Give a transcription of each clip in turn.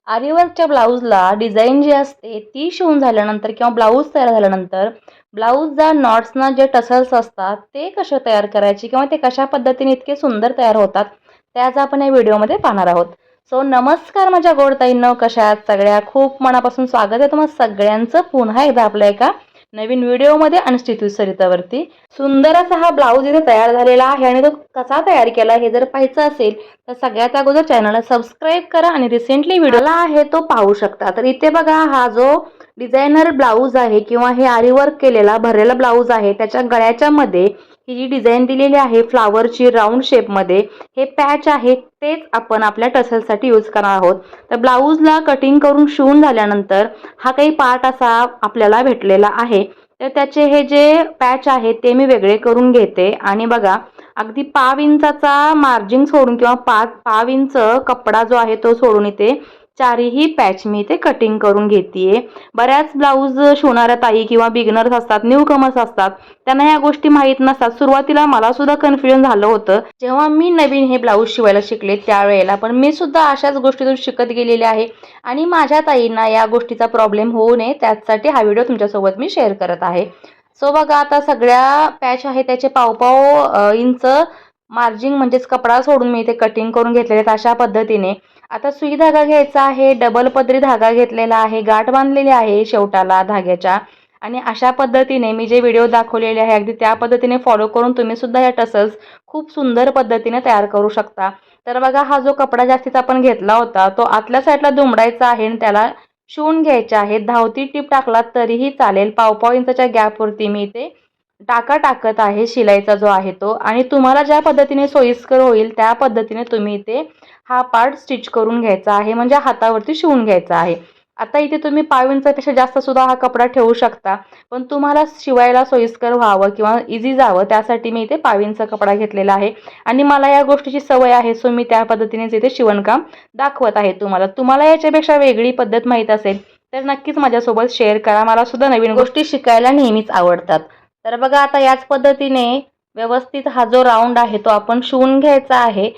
आरीवर्कच्या ब्लाऊजला design जी असते ती शिवून झाल्यानंतर किंवा ब्लाऊज तयार झाल्यानंतर ब्लाऊजचा नॉट्सना जे टसल्स असतात ते कसे तयार करायचे किंवा ते कशा पद्धतीने इतके सुंदर तयार होतात त्याच आपण या व्हिडिओमध्ये पाहणार आहोत. सो नमस्कार माझ्या गोडताईंनो, कशा आहात सगळ्या? खूप मनापासून स्वागत आहे तुम्हा सगळ्यांचं पुन्हा एकदा आपल्या एका नवीन व्हिडिओमध्ये अनस्टिच सरितावरती. सुंदर असा हा ब्लाऊज इथे तयार झालेला आहे आणि तो कसा तयार केला हे जर पाहायचं असेल तर सगळ्यात अगोदर चॅनलला सबस्क्राईब करा आणि रिसेंटली व्हिडिओला आहे तो पाहू शकता. तर इथे बघा, हा जो डिझायनर ब्लाऊज आहे किंवा हे आरी वर्क केलेला भरलेला ब्लाऊज आहे, त्याच्या गळ्याच्या मध्ये ही जी डिझाईन दिलेली आहे फ्लावरची राऊंड शेपमध्ये, हे पॅच आहे तेच आपण आपल्या टसलसाठी यूज करणार आहोत. तर ब्लाऊजला कटिंग करून शिवून झाल्यानंतर हा काही पार्ट असा आपल्याला भेटलेला आहे. तर त्याचे हे जे पॅच आहे ते मी वेगळे करून घेते आणि बघा, अगदी पाव इंचाचा मार्जिन सोडून किंवा पाव इंच कपडा जो आहे तो सोडून इथे चारही पॅच मी इथे कटिंग करून घेतेय. बऱ्याच ब्लाऊज शिवणाऱ्या ताई किंवा बिगनर्स असतात, न्यू कमर्स असतात, त्यांना ह्या गोष्टी माहीत नसतात. सुरुवातीला मला सुद्धा कन्फ्युजन झालं होतं जेव्हा मी नवीन हे ब्लाऊज शिवायला शिकले त्यावेळेला, पण मी सुद्धा अशाच गोष्टीतून शिकत गेलेले आहे आणि माझ्या ताईंना या गोष्टीचा प्रॉब्लेम होऊ नये त्यासाठी हा व्हिडिओ तुमच्यासोबत मी शेअर करत आहे. सो बघा, आता सगळ्या पॅच आहे त्याचे पाव इंच मार्जिन म्हणजेच कपडा सोडून मी इथे कटिंग करून घेतलेले आहेत अशा पद्धतीने. आता सुई धागा घ्यायचा आहे, डबल पदरी धागा घेतलेला आहे, गाठ बांधलेली आहे शेवटाला धाग्याच्या आणि अशा पद्धतीने मी जे व्हिडिओ दाखवलेले आहे अगदी त्या पद्धतीने फॉलो करून तुम्ही सुद्धा या टसल्स खूप सुंदर पद्धतीने तयार करू शकता. तर बघा, हा जो कपडा जास्तीचा आपण घेतला होता तो आतल्या साईडला दुमडायचा आहे आणि त्याला शिवून घ्यायचे आहे. धावती टीप टाकला तरीही चालेल. पाव इंचाच्या गॅपवरती मी इथे टाका टाकत आहे शिलाईचा जो आहे तो, आणि तुम्हाला ज्या पद्धतीने सोयीस्कर होईल त्या पद्धतीने तुम्ही इथे हा पार्ट स्टिच करून घ्यायचा आहे, म्हणजे हातावरती शिवून घ्यायचा आहे. आता इथे तुम्ही पाव इंचापेक्षा जास्त सुद्धा हा कपडा ठेवू शकता, पण तुम्हाला शिवायला सोयीस्कर व्हावं किंवा इझी जावं त्यासाठी मी इथे पाव इंच कपडा घेतलेला आहे आणि मला या गोष्टीची सवय आहे. सो मी त्या पद्धतीनेच इथे शिवणकाम दाखवत आहे तुम्हाला. तुम्हाला याच्यापेक्षा वेगळी पद्धत माहीत असेल तर नक्कीच माझ्यासोबत शेअर करा. मला सुद्धा नवीन गोष्टी शिकायला नेहमीच आवडतात. तर बघा, आता याच पद्धतीने व्यवस्थित हा जो राऊंड आहे तो आपण शिवून घ्यायचा आहे.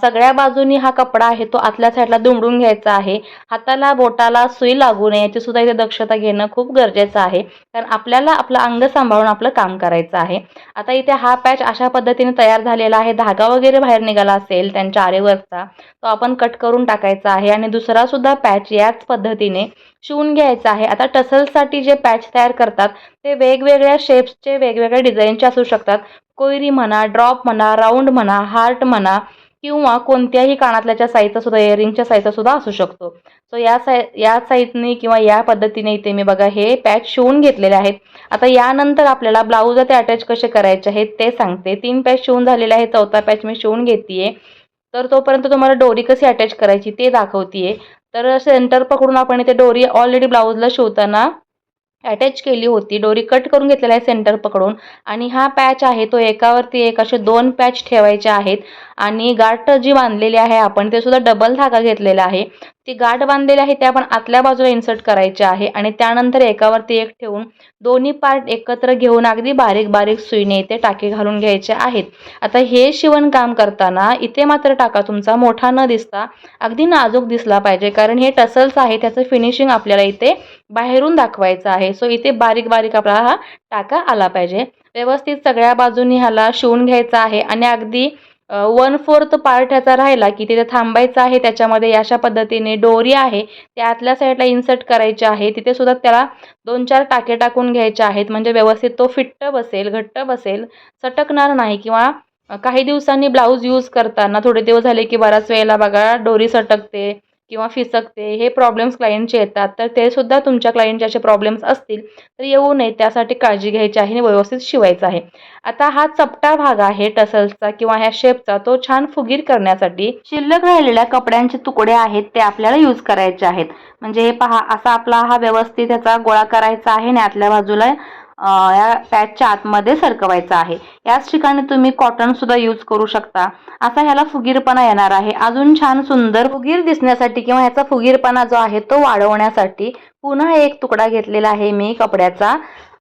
सगळ्या बाजूनी हा कपडा आहे तो आतल्या साईडला दुमडून घ्यायचा आहे. हाताला बोटाला सुई लागू नये याची सुद्धा इथे दक्षता घेणं खूप गरजेचं आहे, कारण आपल्याला आपलं अंग सांभाळून आपलं काम करायचं आहे. आता इथे हा पॅच अशा पद्धतीने तयार झालेला आहे. धागा वगैरे बाहेर निघाला असेल त्यांच्या आरीवर्कचा तो आपण कट करून टाकायचा आहे आणि दुसरा सुद्धा पॅच याच पद्धतीने शिवून घ्यायचा आहे. आता टसलसाठी जे पॅच तयार करतात ते वेगवेगळ्या शेप्सचे वेगवेगळ्या डिझाईनचे असू शकतात. कोयरी म्हणा, ड्रॉप म्हणा, राऊंड म्हणा, हार्ट म्हणा किंवा कोणत्याही कानातल्याच्या साईजचा सुद्धा, इयरिंगच्या साईजचा सुद्धा असू शकतो. सो या साईजने किंवा या पद्धतीने इथे मी बघा हे पॅच शिवून घेतलेले आहेत. आता यानंतर आपल्याला ब्लाऊजला ते अटॅच कसे करायचे आहेत ते सांगते. 3 पॅच शिवून झालेले आहे, 4था पॅच मी शिवून घेतेय. तर तोपर्यंत तुम्हाला डोरी कशी अटॅच करायची ते दाखवतेय. तर सेंटर पकडून आपण इथे डोरी ऑलरेडी ब्लाऊजला शिवताना अटॅच केली होती. डोरी कट करून घेतलेला आहे सेंटर पकडून आणि हा पॅच आहे तो एकावरती एक असे 2 पॅच ठेवायचे आहेत आणि गाठ जी बांधलेली आहे आपण ते सुद्धा डबल धागा घेतलेला आहे. ती गाठ बांधलेली आहे ते आपण आतल्या बाजूला इन्सर्ट करायचे आहे आणि त्यानंतर एकावरती एक ठेवून दोन्ही पार्ट एकत्र घेऊन अगदी बारीक बारीक सुईने इथे टाके घालून घ्यायचे आहेत. आता हे शिवण काम करताना इथे मात्र टाका तुमचा मोठा न दिसता अगदी नाजूक दिसला पाहिजे, कारण हे टसल्स आहे त्याचं फिनिशिंग आपल्याला इथे बाहेरून दाखवायचं आहे. सो इथे बारीक बारीक आपला हा टाका आला पाहिजे. व्यवस्थित सगळ्या बाजूनी ह्याला शिवून घ्यायचा आहे आणि अगदी 1/4 पार्ट ह्याचा राहिला की तिथे थांबायचं आहे. त्याच्यामध्ये अशा पद्धतीने डोरी आहे त्या आतल्या साईडला इन्सर्ट करायची आहे. तिथे सुद्धा त्याला 2-4 टाके टाकून घ्यायचे आहेत, म्हणजे व्यवस्थित तो फिट्ट बसेल, घट्ट बसेल, सटकणार नाही. किंवा काही दिवसांनी ब्लाऊज यूज करताना थोडे दिवस झाले की बऱ्याच वेळेला बघा डोरी सटकते किंवा फिसकते, हे प्रॉब्लेम्स क्लायंटचे येतात. तर ते सुद्धा तुमच्या क्लायंटचे असे प्रॉब्लेम्स असतील तर येऊ नये त्यासाठी काळजी घ्यायची आहे आणि व्यवस्थित शिवायचं आहे. आता हा चपटा भाग आहे टसल्सचा किंवा ह्या शेपचा, तो छान फुगीर करण्यासाठी शिल्लक राहिलेल्या कपड्यांचे तुकडे आहेत ते आपल्याला यूज करायचे आहेत. म्हणजे हे पहा, असा आपला हा व्यवस्थित ह्याचा गोळा करायचा आहे आणि आतल्या बाजूला या पॅचच्या आतमध्ये सरकवायचा आहे. याच ठिकाणी तुम्ही कॉटन सुद्धा यूज करू शकता. असा ह्याला फुगीरपणा येणार आहे. अजून छान सुंदर फुगीर दिसण्यासाठी किंवा ह्याचा फुगीरपणा जो आहे तो वाढवण्यासाठी पुन्हा एक तुकडा घेतलेला आहे मी कपड्याचा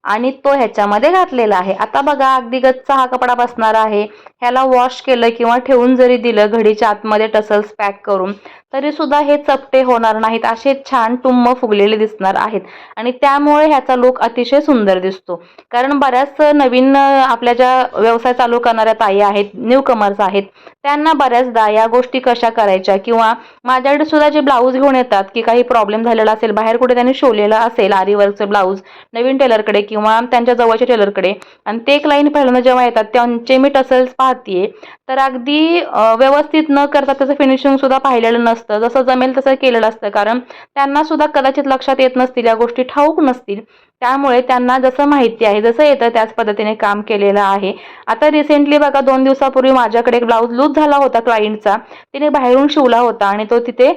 आणि तो ह्याच्यामध्ये घातलेला आहे. आता बघा अगदी गच्च हा कपडा बसणार आहे. ह्याला वॉश केलं किंवा ठेवून जरी दिलं घडीच्या आतमध्ये टसल्स पॅक करून तरी सुद्धा हे चपटे होणार नाहीत, असे छान टुम्म फुगलेले दिसणार आहेत आणि त्यामुळे ह्याचा लुक अतिशय सुंदर दिसतो. कारण बऱ्याच नवीन आपल्या ज्या व्यवसाय चालू करणाऱ्या ताई आहेत, न्यू कमर्स आहेत, त्यांना बऱ्याचदा या गोष्टी कशा करायच्या किंवा माझ्याकडे सुद्धा जे ब्लाऊज घेऊन येतात की काही प्रॉब्लेम झालेला असेल, बाहेर कुठे त्यांनी शिवलेलं असेल आरी वर्कचं ब्लाऊज नवीन टेलरकडे किंवा त्यांच्या जवळच्या टेलरकडे आणि ते क्लायंट पहिल्यांदा जेव्हा येतात त्यांचे मी टसल्स पाहतीये तर अगदी व्यवस्थित न करता त्याचं फिनिशिंग सुद्धा पाहिलेलं नसतं, जसं जमेल तसं केलेलं असतं. कारण त्यांना सुद्धा कदाचित लक्षात येत नसतील, या गोष्टी ठाऊक नसतील, त्यामुळे त्यांना जसं माहिती आहे जसं येतं त्याच पद्धतीने काम केलेलं आहे. आता रिसेंटली बघा 2 दिवसापूर्वी माझ्याकडे एक ब्लाऊज लूज झाला होता क्लायंटचा, तिने बाहेरून शिवला होता आणि तो तिथे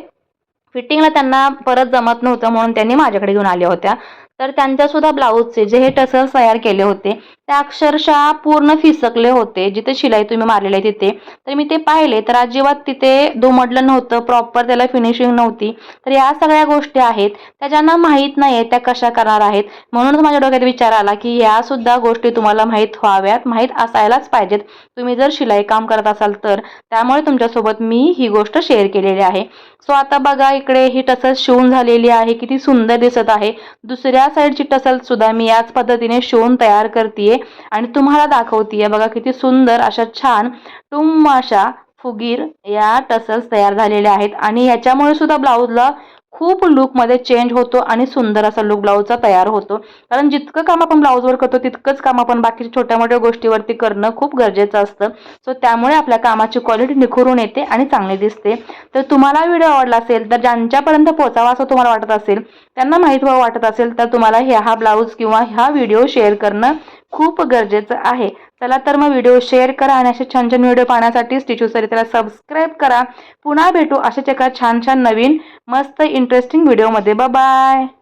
फिटिंगला त्यांना परत जमत नव्हतं म्हणून त्यांनी माझ्याकडे घेऊन आल्या होत्या. तर त्यांच्या सुद्धा ब्लाऊजचे जे हे टसल्स तयार केले होते ते अक्षरशः पूर्ण फिसकले होते. जिथे शिलाई तुम्ही मारलेली आहे तिथे तर मी ते पाहिले तर अजिबात तिथे दुमडलं नव्हतं, प्रॉपर त्याला फिनिशिंग नव्हती. तर या सगळ्या गोष्टी आहेत त्या ज्यांना माहीत नाही त्या कशा करणार आहेत. म्हणूनच माझ्या डोक्यात विचार आला की या सुद्धा गोष्टी तुम्हाला माहीत व्हाव्यात, माहीत असायलाच पाहिजेत तुम्ही जर शिलाई काम करत असाल तर. त्यामुळे तुमच्यासोबत मी ही गोष्ट शेअर केलेली आहे. सो आता बघा इकडे ही टसल शिवून झालेली आहे, किती सुंदर दिसत आहे. दुसऱ्या साईडची टसल सुद्धा मी याच पद्धतीने शिवून तयार करतेय आणि तुम्हाला दाखवतेय. बघा किती सुंदर अशा छान टुम्म अशा फुगीर या टसल्स तयार झालेल्या आहेत आणि ह्याच्यामुळे सुद्धा ब्लाऊजला खूप लुकमध्ये चेंज होतो आणि सुंदर असा लुक ब्लाऊजचा तयार होतो. कारण जितकं काम आपण ब्लाऊजवर करतो तितकंच काम आपण बाकीच्या छोट्या मोठ्या गोष्टीवरती करणं खूप गरजेचं असतं. सो त्यामुळे आपल्या कामाची क्वालिटी निखरून येते आणि चांगली दिसते. तर तुम्हाला व्हिडिओ आवडला असेल तर ज्यांच्यापर्यंत पोहोचावा असं तुम्हाला वाटत असेल, त्यांना माहीत व्हावं वाटत असेल तर तुम्हाला हा ब्लाऊज किंवा हा व्हिडिओ शेअर करणं खूप गरजेचं आहे. चला तर मग व्हिडिओ शेअर करा आणि असे छान छान व्हिडिओ पाहण्यासाठी स्टिचू सरिताला सबस्क्राईब करा. पुन्हा भेटू अशाच एका छान छान नवीन मस्त इंटरेस्टिंग व्हिडिओमध्ये. Bye bye.